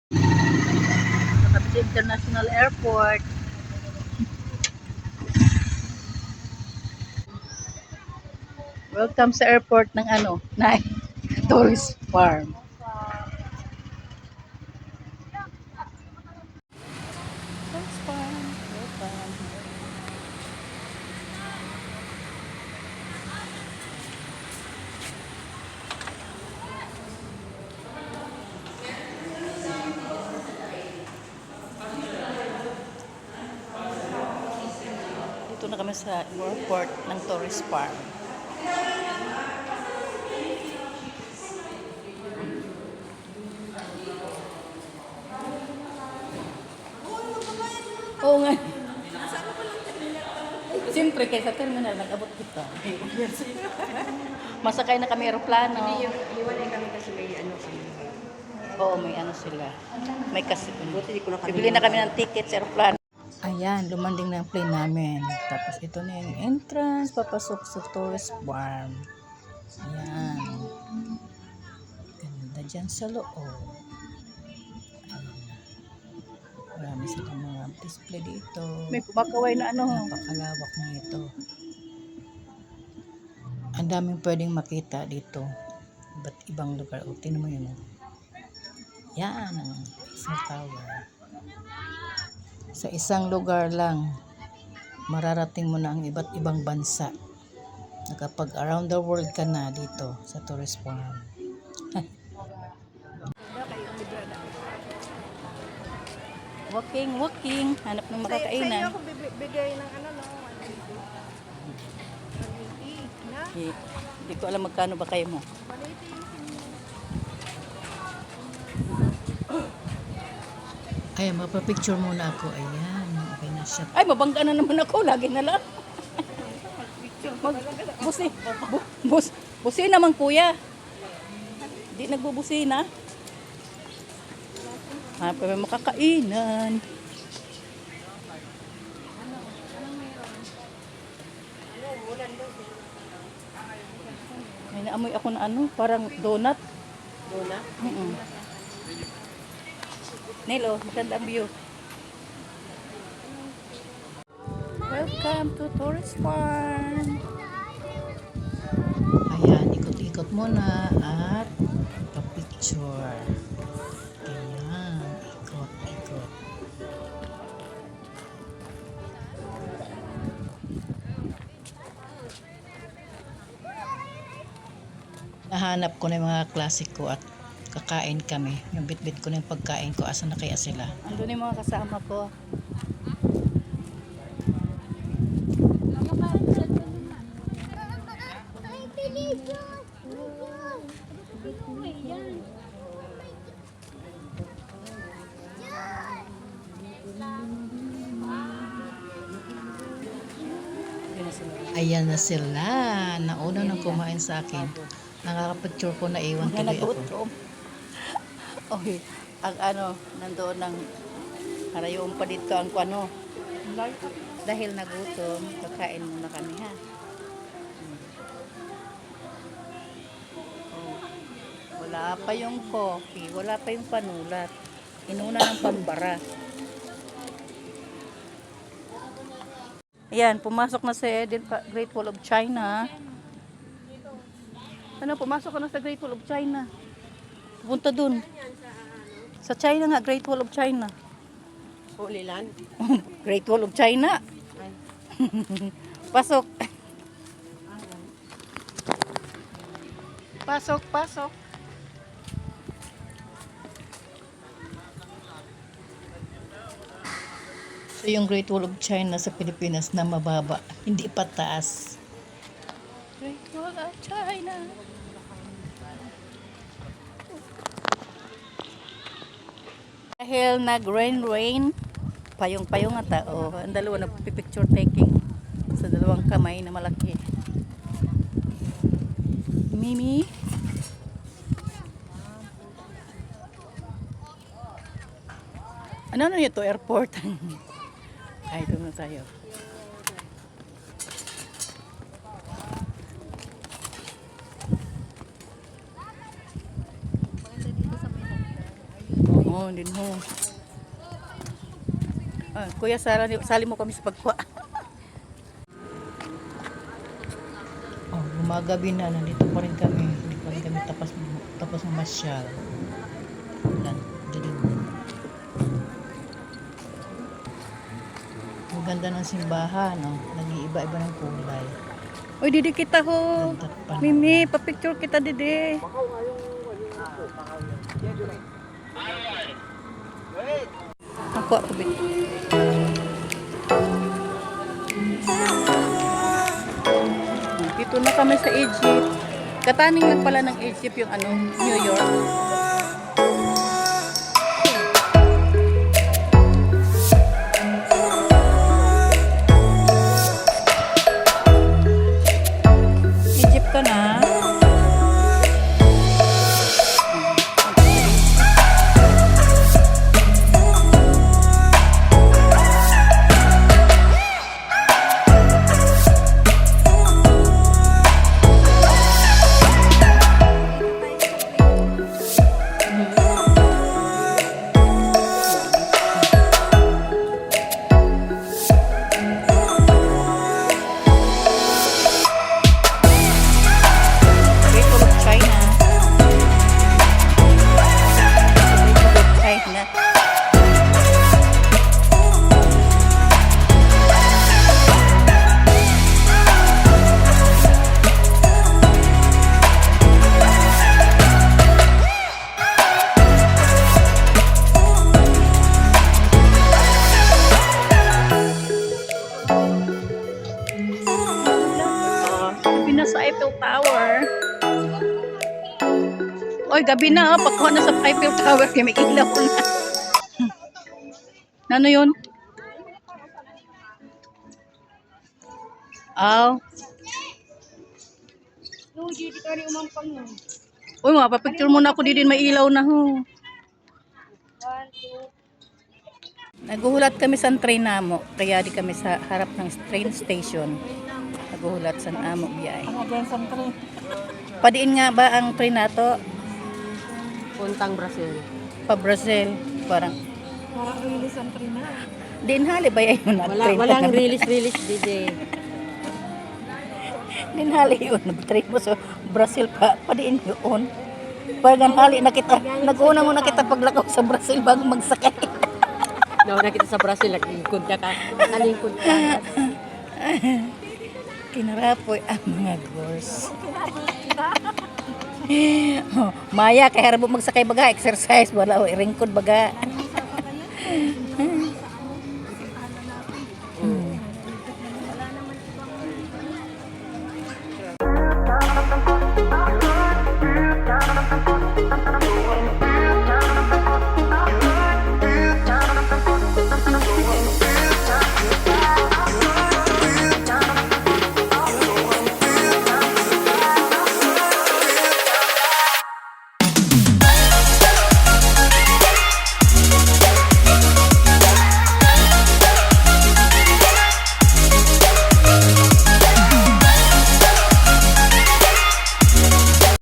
Nakabit sa International Airport. Welcome sa airport ng ano, na tourist farm. Tourist farm. Welcome. Dito na kami sa airport ng tourist farm. Oo nga. Siyempre, kaysa terminal, nag-abot kita. Masakay na kami aeroplano. Iwalay kami kasi may ano kami. Oo, may ano sila. May kasi. Buti di ko na kami. Bibili na kami ng ticket sa aeroplano. Ayan, lumanding na yung plane namin. Tapos ito na yung entrance, papasok sa tourist farm. Ayan. Ganda dyan sa loob. Marami silang mga display dito. May kumakaway na ano. Napakalawak na ito. Ang daming pwedeng makita dito. Iba't ibang lugar. O, tingnan mo yun. Yan ang Eiffel Tower. Sa isang lugar lang, mararating mo na ang iba't ibang bansa. Nakapag around the world ka na dito sa tourist farm. Walking. Hanap ng makakainan. Sa iyo ako bigay ng ano no. Hindi ko alam magkano ba kayo mo. Ay, mapapicture muna ako. Ayan, okay na siya. Ay, mabangga na naman ako. Lagi na lang. Busi naman kuya. Hindi nagbubusi na. Ha, pa may makakainan. May naamoy ako na ano, parang donut. Donut? Nelo, maganda ang view. Welcome to tourist farm. Ayan, ikot-ikot muna at pa-picture. Ayan, ikot-ikot. Nahanap ko na yung mga klasiko at kakain kami. Yung bit-bit ko na yung pagkain ko. Asa na kaya sila? Andun yung mga kasama ko. Ayan na sila. Nauna nang kumain sa akin. Nakakapicture ko na iwan tuloy ako. Okay. Ang ano, nandoon ng harayon pa dito ang ano. Dahil nagutom, kakain muna kami ha. Wala pa yung coffee, wala pa yung panulat. Inuna ng pambara. Ayan, pumasok na sa Great Wall of China. Ano, pumasok ka na sa Great Wall of China. Pupunta dun. Sa China nga, Great Wall of China. Holy Land? Great Wall of China. Pasok. Pasok. So yung Great Wall of China sa Pilipinas na mababa, hindi pataas. Great Wall of China. Dahil nag-rain, payong-payong ang tao. Ang dalawa nagpipicture taking sa dalawang kamay na malaki. Mimi. Ano ito? Airport. Ay, doon na tayo. Oo, Meron din ho. Kuya, sali mo kami sa pagkuha. Oh, gumagabi na. Nandito pa rin kami. Hindi pa rin kami tapos mamasyal. Yan. Dilim. Ang ganda ng simbahan. Oh. Nag-iiba-iba ng kulay. Uy, didi kita ho. Mimi, pa-picture kita didi. Ako bit. Dito na kami sa Egypt. Kataning lang pala ng Egypt yung New York. Egypt ka na. Sa Eiffel Tower. Oy, gabi na pagkuha na sa Eiffel Tower kaya may ilaw na. Ano yun? Aw. Uy, mapapicture muna ako din may ilaw na ho. Naguhulat kami sa train namo, kaya di kami sa harap ng train station. Naguhulat sa amo biyay. Padiin nga ba ang train nato? Puntang Brazil. Pa Brazil, parang release ang train na. Din hali ba yun na train? Walang release DJ. Din hali yun, nag-train mo sa Brazil pa, padiin yun. Parang hali na kita, nag-una muna kita paglakaw sa Brazil bago magsakay. Nauna kita sa Brazil, nagingkod ka ka. Nalingkod ka. Kinarapoy ang mga gors. Maya, kaya harap mo magsakay baga, exercise, wala o, iringkod baga.